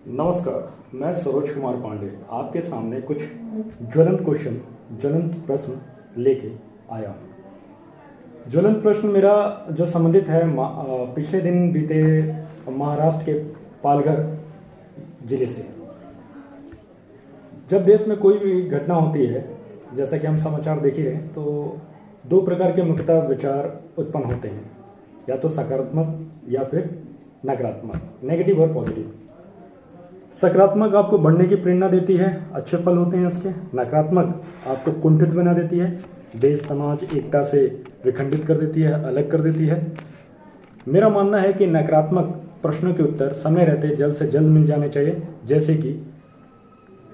नमस्कार, मैं सरोज कुमार पांडे आपके सामने कुछ ज्वलंत प्रश्न लेके आया हूँ। ज्वलंत प्रश्न मेरा जो संबंधित है पिछले दिन बीते महाराष्ट्र के पालघर जिले से। जब देश में कोई भी घटना होती है, जैसा कि हम समाचार देख ही रहे हैं, तो दो प्रकार के मुख्यतः विचार उत्पन्न होते हैं, या तो सकारात्मक या फिर नकारात्मक, नेगेटिव और पॉजिटिव। सकारात्मक आपको बढ़ने की प्रेरणा देती है, अच्छे फल होते हैं उसके। नकारात्मक आपको कुंठित बना देती है, देश समाज एकता से विखंडित कर देती है, अलग कर देती है। मेरा मानना है कि नकारात्मक प्रश्नों के उत्तर समय रहते जल्द से जल्द मिल जाने चाहिए, जैसे कि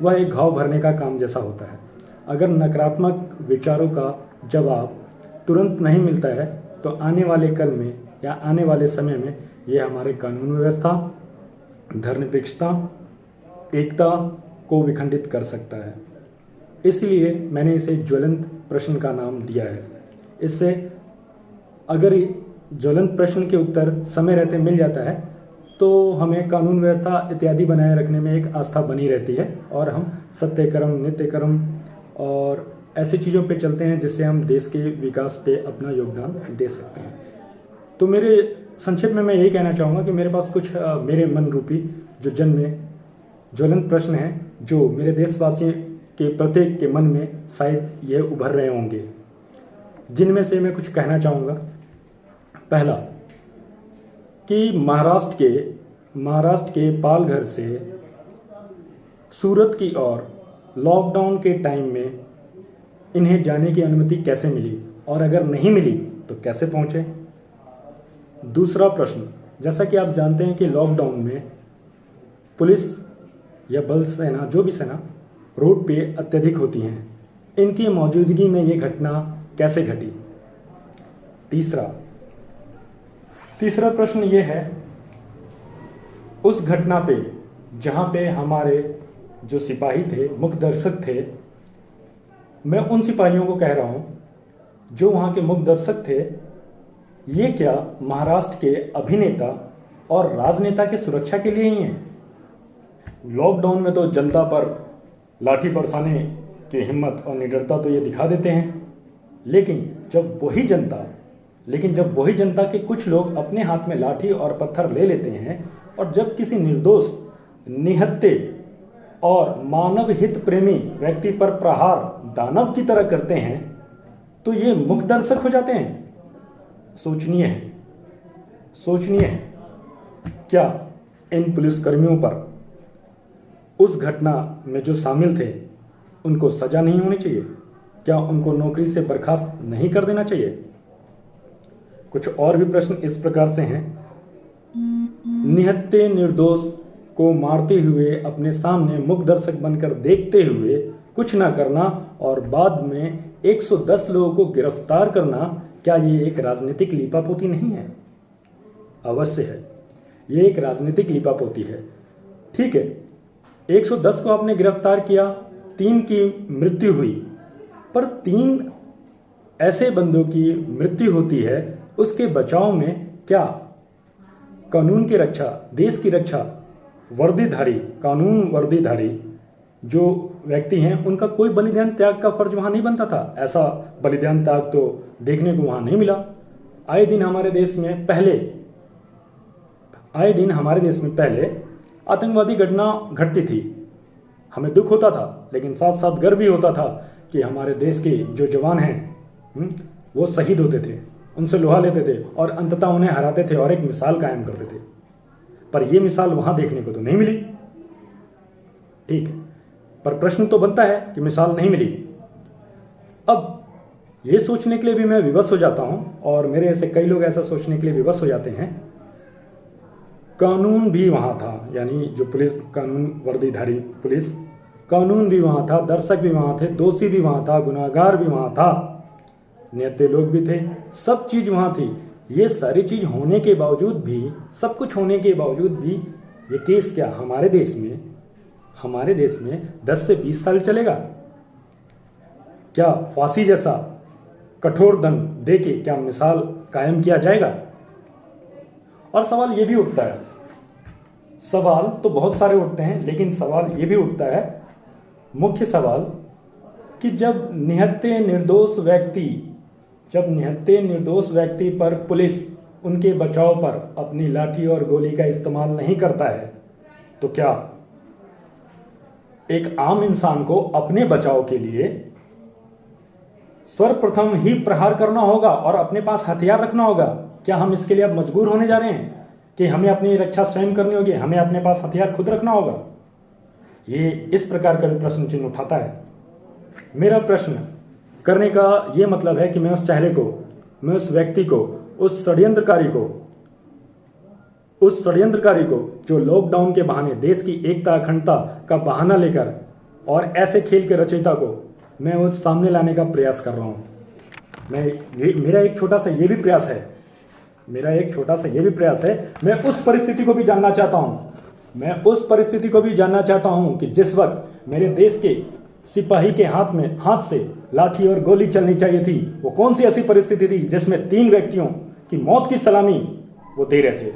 वह एक घाव भरने का काम जैसा होता है। अगर नकारात्मक विचारों का जवाब तुरंत नहीं मिलता है तो आने वाले कल में या आने वाले समय में यह हमारे कानून व्यवस्था, धर्मनिरपेक्षता, एकता को विखंडित कर सकता है। इसलिए मैंने इसे ज्वलंत प्रश्न का नाम दिया है। इससे अगर ज्वलंत प्रश्न के उत्तर समय रहते मिल जाता है तो हमें कानून व्यवस्था इत्यादि बनाए रखने में एक आस्था बनी रहती है और हम सत्य कर्म, नित्य कर्म और ऐसी चीज़ों पे चलते हैं जिससे हम देश के विकास पे अपना योगदान दे सकते हैं। तो मेरे संक्षेप में मैं यही कहना चाहूँगा कि मेरे पास कुछ मेरे मन रूपी जो जन्म में ज्वलंत प्रश्न हैं, जो मेरे देशवासियों के प्रत्येक के मन में शायद ये उभर रहे होंगे, जिनमें से मैं कुछ कहना चाहूँगा। पहला कि महाराष्ट्र के पालघर से सूरत की ओर लॉकडाउन के टाइम में इन्हें जाने की अनुमति कैसे मिली, और अगर नहीं मिली तो कैसे पहुँचे। दूसरा प्रश्न, जैसा कि आप जानते हैं कि लॉकडाउन में पुलिस या बल सेना, जो भी सेना रोड पे अत्यधिक होती हैं, इनकी मौजूदगी में ये घटना कैसे घटी। तीसरा प्रश्न ये है, उस घटना पे जहाँ पे हमारे जो सिपाही थे, मुख्य दर्शक थे, मैं उन सिपाहियों को कह रहा हूँ जो वहाँ के मुख्य दर्शक थे, ये क्या महाराष्ट्र के अभिनेता और राजनेता की सुरक्षा के लिए ही हैं? लॉकडाउन में तो जनता पर लाठी बरसाने की हिम्मत और निडरता तो ये दिखा देते हैं, लेकिन जब वही जनता के कुछ लोग अपने हाथ में लाठी और पत्थर ले लेते हैं और जब किसी निर्दोष, निहत्थे और मानव हित प्रेमी व्यक्ति पर प्रहार दानव की तरह करते हैं, तो ये मुख्य दर्शक हो जाते हैं। सोचनीय है क्या इन पुलिसकर्मियों पर उस घटना में जो शामिल थे उनको सजा नहीं होनी चाहिए? क्या उनको नौकरी से बर्खास्त नहीं कर देना चाहिए? कुछ और भी प्रश्न इस प्रकार से हैं। निहत्थे निर्दोष को मारते हुए अपने सामने मुख्य दर्शक बनकर देखते हुए कुछ ना करना और बाद में 110 लोगों को गिरफ्तार करना, क्या ये एक राजनीतिक लीपापोती नहीं है? अवश्य है, ये एक राजनीतिक लीपापोती है। ठीक है, 110 को आपने गिरफ्तार किया, 3 की मृत्यु हुई, पर 3 ऐसे बंदों की मृत्यु होती है, उसके बचाव में क्या कानून की रक्षा, देश की रक्षा, कानून वर्दीधारी जो व्यक्ति हैं, उनका कोई बलिदान त्याग का फर्ज वहां नहीं बनता था? ऐसा बलिदान त्याग तो देखने को वहां नहीं मिला। आए दिन हमारे देश में पहले आतंकवादी घटना घटती थी, हमें दुख होता था, लेकिन साथ साथ गर्व भी होता था कि हमारे देश के जो जवान हैं वो शहीद होते थे, उनसे लोहा लेते थे और अंततः उन्हें हराते थे और एक मिसाल कायम करते थे। पर यह मिसाल वहां देखने को तो नहीं मिली। ठीक है, पर प्रश्न तो बनता है कि मिसाल नहीं मिली। अब ये सोचने के लिए भी मैं विवश हो जाता हूं, और मेरे ऐसे कई लोग ऐसा सोचने के लिए विवश हो जाते हैं, कानून भी वहां था, यानी जो पुलिस, कानून वर्दीधारी पुलिस, कानून भी वहां था, दर्शक भी वहां थे, दोषी भी वहां था, गुनाहगार भी वहां था, नेता लोग भी थे, सब चीज वहां थी। ये सारी चीज होने के बावजूद भी, सब कुछ होने के बावजूद भी ये केस क्या हमारे देश में 10 से 20 साल चलेगा? क्या फांसी जैसा कठोर दंड देके क्या मिसाल कायम किया जाएगा? और सवाल ये भी उठता है, सवाल तो बहुत सारे उठते हैं, लेकिन सवाल ये भी उठता है, मुख्य सवाल, कि जब निहत्थे निर्दोष व्यक्ति पर पुलिस उनके बचाव पर अपनी लाठी और गोली का इस्तेमाल नहीं करता है, तो क्या एक आम इंसान को अपने बचाव के लिए सर्वप्रथम ही प्रहार करना होगा और अपने पास हथियार रखना होगा? क्या हम इसके लिए अब मजबूर होने जा रहे हैं कि हमें अपनी रक्षा स्वयं करनी होगी, हमें अपने पास हथियार खुद रखना होगा? ये इस प्रकार का भी प्रश्न चिन्ह उठाता है। मेरा प्रश्न करने का ये मतलब है कि मैं उस चेहरे को, मैं उस व्यक्ति को, उस षड्यंत्रकारी को जो लॉकडाउन के बहाने देश की एकता अखंडता का बहाना लेकर और ऐसे खेल के रचयिता को मैं उस सामने लाने का प्रयास कर रहा हूँ। मेरा एक छोटा सा ये भी प्रयास है, मैं उस परिस्थिति को भी जानना चाहता हूँ कि जिस वक्त मेरे देश के सिपाही के हाथ से लाठी और गोली चलनी चाहिए थी, वो कौन सी ऐसी परिस्थिति थी जिसमें 3 व्यक्तियों की मौत की सलामी वो दे रहे थे।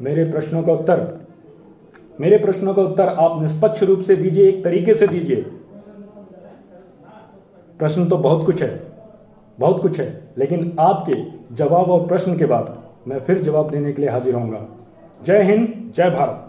मेरे प्रश्नों का उत्तर आप निष्पक्ष रूप से दीजिए, एक तरीके से दीजिए। प्रश्न तो बहुत कुछ है, लेकिन आपके जवाब और प्रश्न के बाद मैं फिर जवाब देने के लिए हाजिर होऊंगा। जय हिंद, जय भारत।